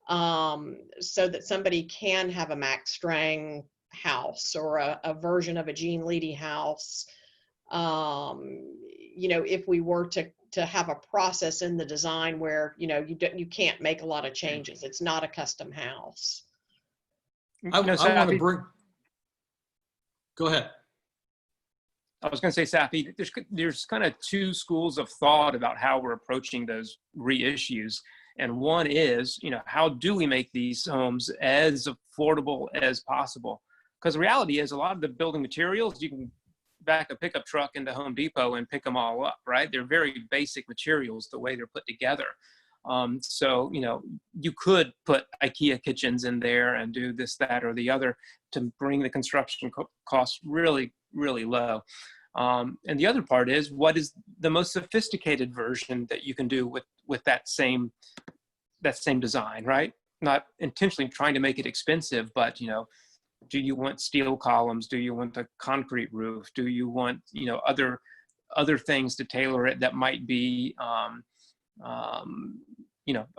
so that somebody can have a Max Strang house or a version of a Gene Leedy house, if we were to have a process in the design where, you can't make a lot of changes. It's not a custom house. I want to bring, go ahead. I was going to say, Safi, there's kind of two schools of thought about how we're approaching those reissues. And one is, how do we make these homes as affordable as possible? Because the reality is, a lot of the building materials, you can back a pickup truck into Home Depot and pick them all up, right? They're very basic materials, the way they're put together. So, you could put IKEA kitchens in there and do this, that, or the other to bring the construction costs really, really low. And the other part is, what is the most sophisticated version that you can do with that same design, right? Not intentionally trying to make it expensive, but, do you want steel columns? Do you want a concrete roof? Do you want, other things to tailor it that might be, a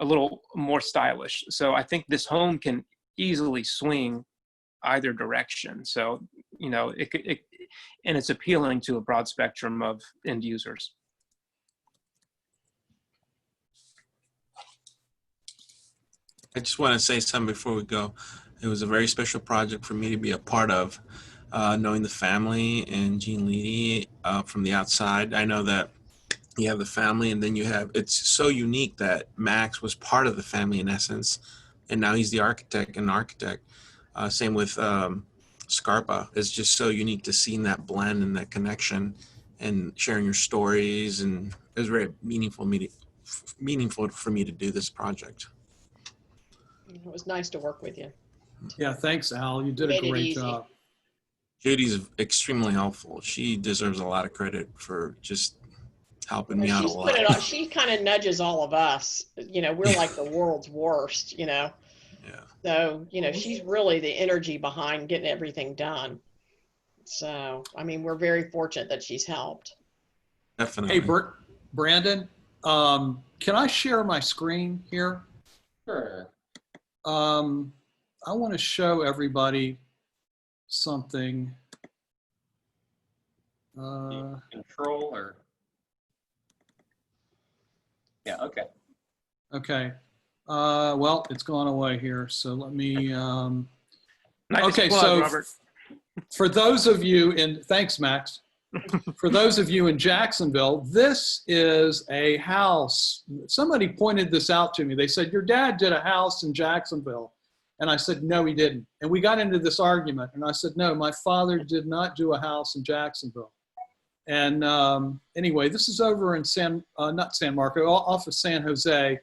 little more stylish? So I think this home can easily swing either direction. So, and it's appealing to a broad spectrum of end users. I just want to say something before we go. It was a very special project for me to be a part of, knowing the family and Gene Leedy from the outside. I know that you have the family, and then it's so unique that Max was part of the family in essence, and now he's the architect. Same with Scarpa. It's just so unique to seeing that blend and that connection and sharing your stories, and it was very meaningful for me to do this project. It was nice to work with you. Yeah, thanks, Al. You did a great job. Judy's extremely helpful. She deserves a lot of credit for just helping me out a lot. She kind of nudges all of us. We're like the world's worst, Yeah. So, she's really the energy behind getting everything done. So, we're very fortunate that she's helped. Definitely. Hey, Brandon, can I share my screen here? Sure. I want to show everybody something. Control or? Yeah, okay. Okay. Well, it's gone away here. So let me, Nice okay. plug, So Robert. for those of you thanks, Max. For those of you in Jacksonville, this is a house. Somebody pointed this out to me. They said, your dad did a house in Jacksonville. And I said, no, he didn't. And we got into this argument. And I said, no, my father did not do a house in Jacksonville. And anyway, this is over in not San Marco, off of San Jose.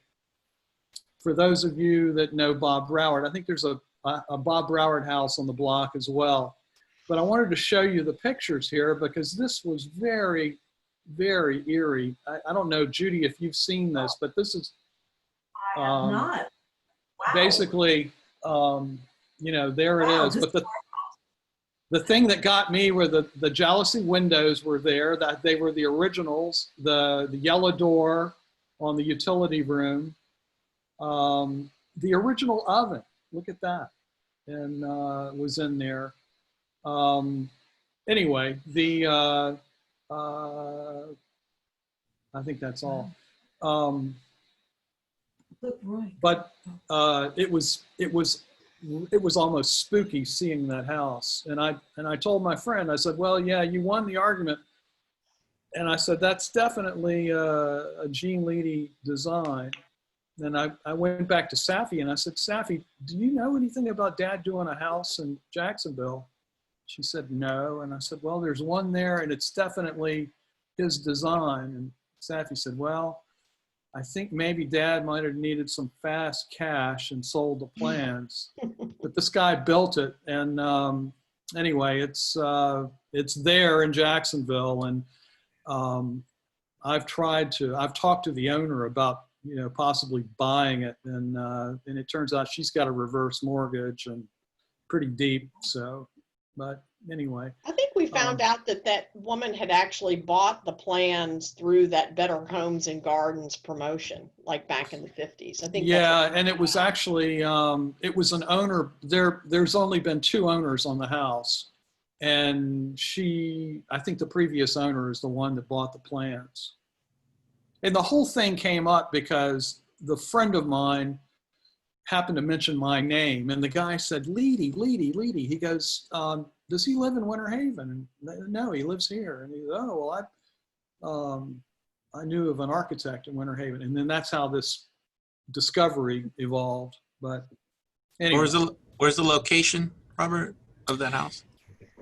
For those of you that know Bob Broward, I think there's a Bob Broward house on the block as well. But I wanted to show you the pictures here because this was very, very eerie. I don't know, Judy, if you've seen this, but this is Not. Wow. basically, there it is. But the thing that got me were the jealousy windows were there, that they were the originals, the yellow door on the utility room, the original oven, look at that, and was in there. Anyway, I think that's all. But it was almost spooky seeing that house. And I told my friend, I said, well, yeah, you won the argument. And I said, that's definitely a Gene Leedy design. Then I went back to Safi and I said, Safi, do you know anything about Dad doing a house in Jacksonville? She said, no. And I said, well, there's one there and it's definitely his design. And Safi said, well, I think maybe Dad might have needed some fast cash and sold the plans, but this guy built it. And anyway, it's there in Jacksonville. And I've talked to the owner about, possibly buying it. And it turns out she's got a reverse mortgage and pretty deep. So, but anyway. I think we found out that woman had actually bought the plans through that Better Homes and Gardens promotion, like back in the 50s. I think. Yeah, and it was actually, it was an owner, there's only been 2 owners on the house. And I think the previous owner is the one that bought the plans. And the whole thing came up because the friend of mine happened to mention my name, and the guy said, Leedy. He goes, does he live in Winter Haven? And no, he lives here. And he goes, oh, well, I knew of an architect in Winter Haven. And then that's how this discovery evolved. But anyway. Where's the location, Robert, of that house?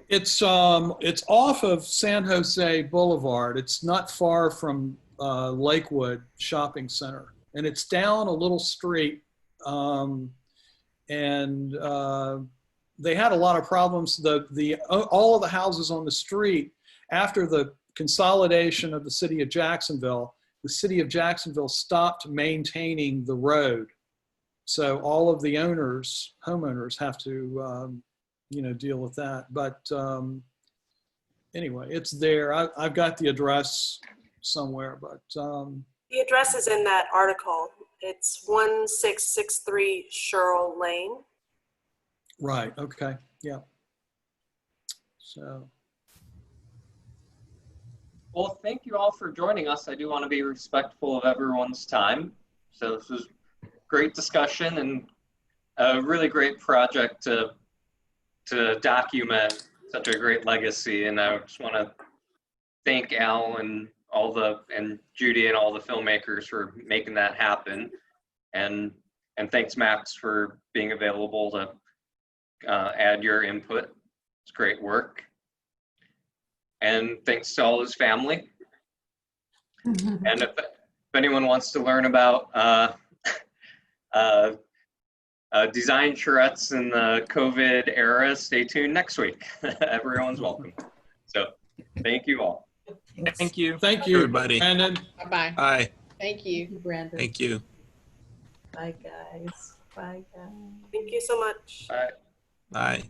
It's off of San Jose Boulevard. It's not far from Lakewood Shopping Center. And it's down a little street. They had a lot of problems. All of the houses on the street, after the consolidation of the city of Jacksonville, the city of Jacksonville stopped maintaining the road. So all of the homeowners have to, deal with that. But anyway, it's there. I've got the address somewhere, but. The address is in that article. It's 1663 Sherrill Lane. Right, okay, yeah. So. Well, thank you all for joining us. I do want to be respectful of everyone's time. So this was great discussion and a really great project to document such a great legacy. And I just want to thank Al and Judy and all the filmmakers for making that happen. And thanks, Max, for being available to add your input. It's great work. And thanks to all his family. And if anyone wants to learn about design charrettes in the COVID era, stay tuned next week. Everyone's welcome. So thank you all. Thank you. Thank you, everybody. Brandon. Bye-bye. Bye. Thank you, Brandon. Thank you. Bye, guys. Bye, guys. Thank you so much. Bye. Bye.